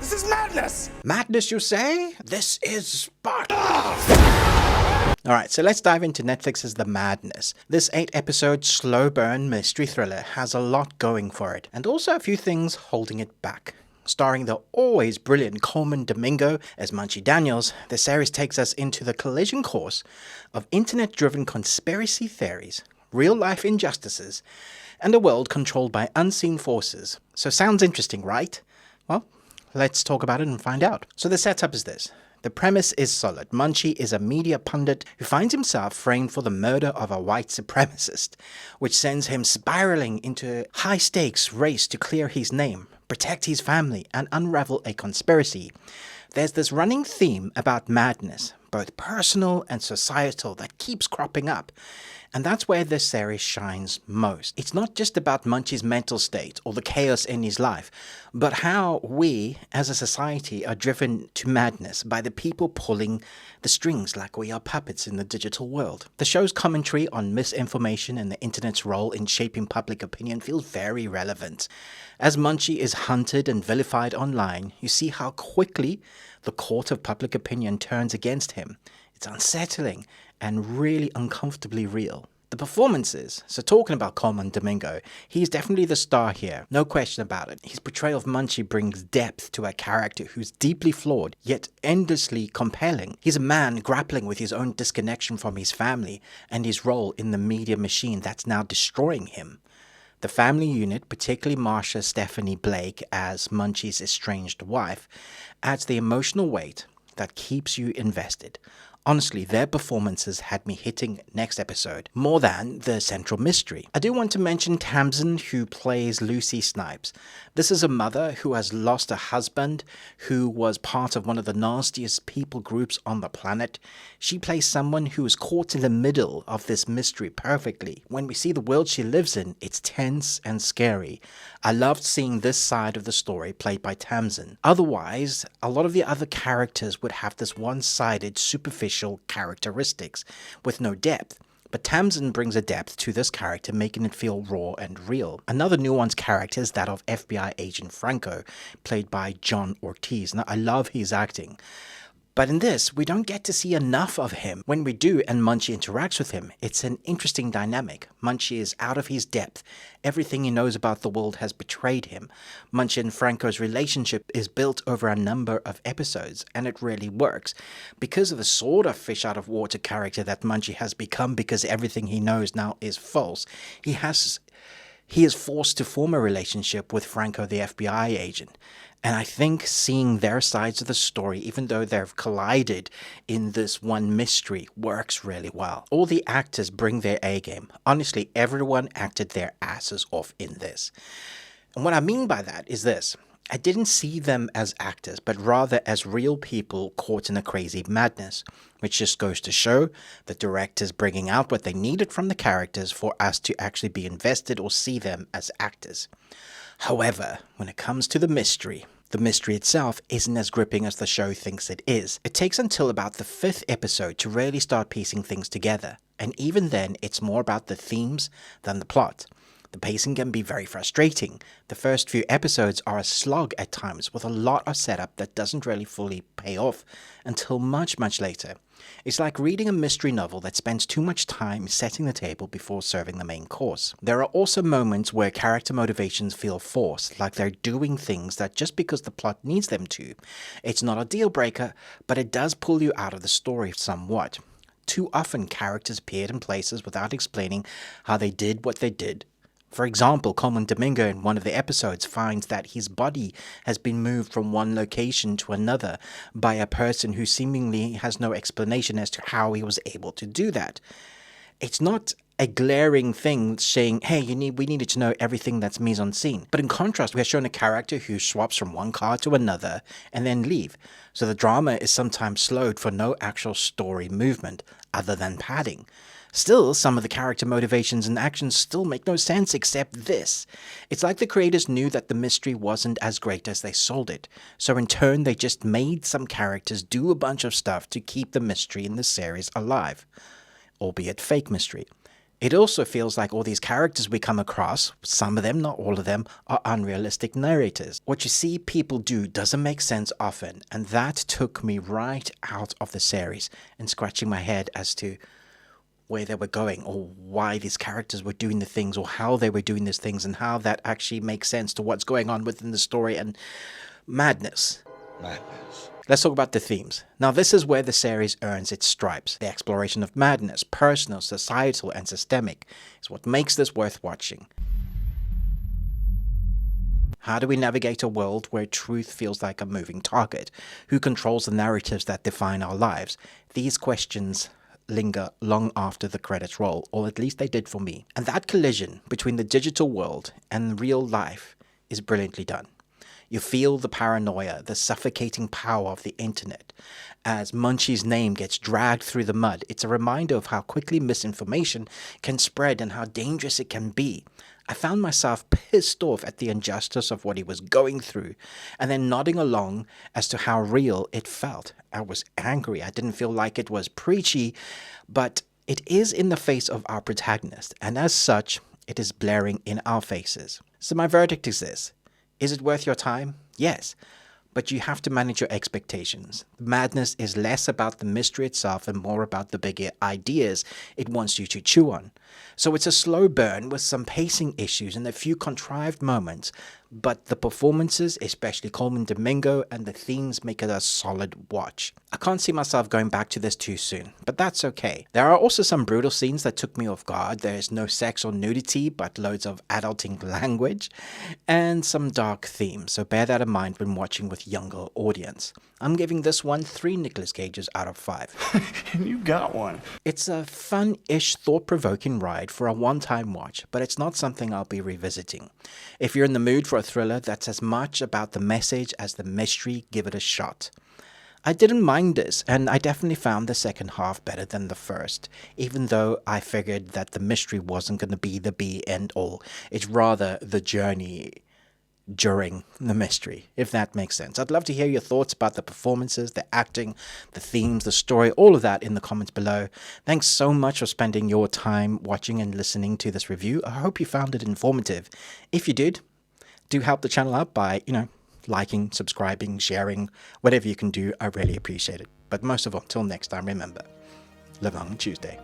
This is madness! Madness, you say? This is Sparta! Alright, so let's dive into Netflix's The Madness. This 8-episode slow burn mystery thriller has a lot going for it, and also a few things holding it back. Starring the always brilliant Coleman Domingo as Munchie Daniels, the series takes us into the collision course of internet-driven conspiracy theories, real-life injustices, and a world controlled by unseen forces. So sounds interesting, right? Well, let's talk about it and find out. So the setup is this. The premise is solid. Munchie is a media pundit who finds himself framed for the murder of a white supremacist, which sends him spiraling into a high-stakes race to clear his name, protect his family, and unravel a conspiracy. There's this running theme about madness, both personal and societal, that keeps cropping up. And that's where this series shines most. It's not just about Munchie's mental state or the chaos in his life, but how we, as a society, are driven to madness by the people pulling the strings like we are puppets in the digital world. The show's commentary on misinformation and the internet's role in shaping public opinion feels very relevant. As Munchie is hunted and vilified online, you see how quickly the court of public opinion turns against him. It's unsettling and really uncomfortably real. The performances, so talking about Coleman Domingo, he's definitely the star here, no question about it. His portrayal of Munchie brings depth to a character who's deeply flawed, yet endlessly compelling. He's a man grappling with his own disconnection from his family and his role in the media machine that's now destroying him. The family unit, particularly Marsha Stephanie Blake as Munchie's estranged wife, adds the emotional weight that keeps you invested. Honestly, their performances had me hitting next episode more than the central mystery. I do want to mention Tamsin, who plays Lucy Snipes. This is a mother who has lost a husband who was part of one of the nastiest people groups on the planet. She plays someone who is caught in the middle of this mystery perfectly. When we see the world she lives in, it's tense and scary. I loved seeing this side of the story played by Tamsin. Otherwise, a lot of the other characters would have this one-sided, superficial characteristics with no depth. But Tamsin brings a depth to this character, making it feel raw and real. Another nuanced character is that of FBI agent Franco, played by John Ortiz. Now, I love his acting. But in this, we don't get to see enough of him. When we do and Munchie interacts with him, it's an interesting dynamic. Munchie is out of his depth. Everything he knows about the world has betrayed him. Munchie and Franco's relationship is built over a number of episodes, and it really works. Because of the sort of fish-out-of-water character that Munchie has become, because everything he knows now is false, he is forced to form a relationship with Franco, the FBI agent. And I think seeing their sides of the story, even though they've collided in this one mystery, works really well. All the actors bring their A-game. Honestly, everyone acted their asses off in this. And what I mean by that is this. I didn't see them as actors, but rather as real people caught in a crazy madness, which just goes to show the directors bringing out what they needed from the characters for us to actually be invested or see them as actors. However, when it comes to the mystery itself isn't as gripping as the show thinks it is. It takes until about the 5th episode to really start piecing things together, and even then it's more about the themes than the plot. The pacing can be very frustrating. The first few episodes are a slog at times with a lot of setup that doesn't really fully pay off until much, much later. It's like reading a mystery novel that spends too much time setting the table before serving the main course. There are also moments where character motivations feel forced, like they're doing things that just because the plot needs them to. It's not a deal breaker, but it does pull you out of the story somewhat. Too often characters appeared in places without explaining how they did what they did. For example, Coleman Domingo in one of the episodes finds that his body has been moved from one location to another by a person who seemingly has no explanation as to how he was able to do that. It's not a glaring thing saying, hey, we needed to know everything that's mise en scene. But in contrast, we are shown a character who swaps from one car to another and then leave. So the drama is sometimes slowed for no actual story movement other than padding. Still, some of the character motivations and actions still make no sense except this. It's like the creators knew that the mystery wasn't as great as they sold it, so in turn they just made some characters do a bunch of stuff to keep the mystery in the series alive. Albeit fake mystery. It also feels like all these characters we come across, some of them, not all of them, are unrealistic narrators. What you see people do doesn't make sense often, and that took me right out of the series and scratching my head as to where they were going or why these characters were doing the things or how they were doing these things and how that actually makes sense to what's going on within the story and madness. Let's talk about the themes. Now, this is where the series earns its stripes. The exploration of madness, personal, societal, and systemic, is what makes this worth watching. How do we navigate a world where truth feels like a moving target? Who controls the narratives that define our lives? These questions linger long after the credits roll, or at least they did for me. And that collision between the digital world and real life is brilliantly done. You feel the paranoia, the suffocating power of the internet. As Munchie's name gets dragged through the mud, it's a reminder of how quickly misinformation can spread and how dangerous it can be. I found myself pissed off at the injustice of what he was going through, and then nodding along as to how real it felt. I was angry. I didn't feel like it was preachy, but it is in the face of our protagonist, and as such, it is blaring in our faces. So my verdict is this. Is it worth your time? Yes, but you have to manage your expectations. Madness is less about the mystery itself and more about the bigger ideas it wants you to chew on. So it's a slow burn with some pacing issues and a few contrived moments, but the performances, especially Coleman Domingo, and the themes make it a solid watch. I can't see myself going back to this too soon, but that's okay. There are also some brutal scenes that took me off guard. There's no sex or nudity, but loads of adulting language, and some dark themes, so bear that in mind when watching with younger audience. I'm giving this one 3 Nicolas Cages out of 5. You got one. It's a fun-ish, thought-provoking ride for a one-time watch, but it's not something I'll be revisiting. If you're in the mood for a thriller that's as much about the message as the mystery, give it a shot. I didn't mind this, and I definitely found the second half better than the first, even though I figured that the mystery wasn't going to be the be-end-all. It's rather the journey during the mystery, if that makes sense. I'd love to hear your thoughts about the performances, the acting, the themes, the story, all of that in the comments below. Thanks so much for spending your time watching and listening to this review. I hope you found it informative. If you did, do help the channel out by, liking, subscribing, sharing, whatever you can do. I really appreciate it. But most of all, until next time, remember, live on Tuesday.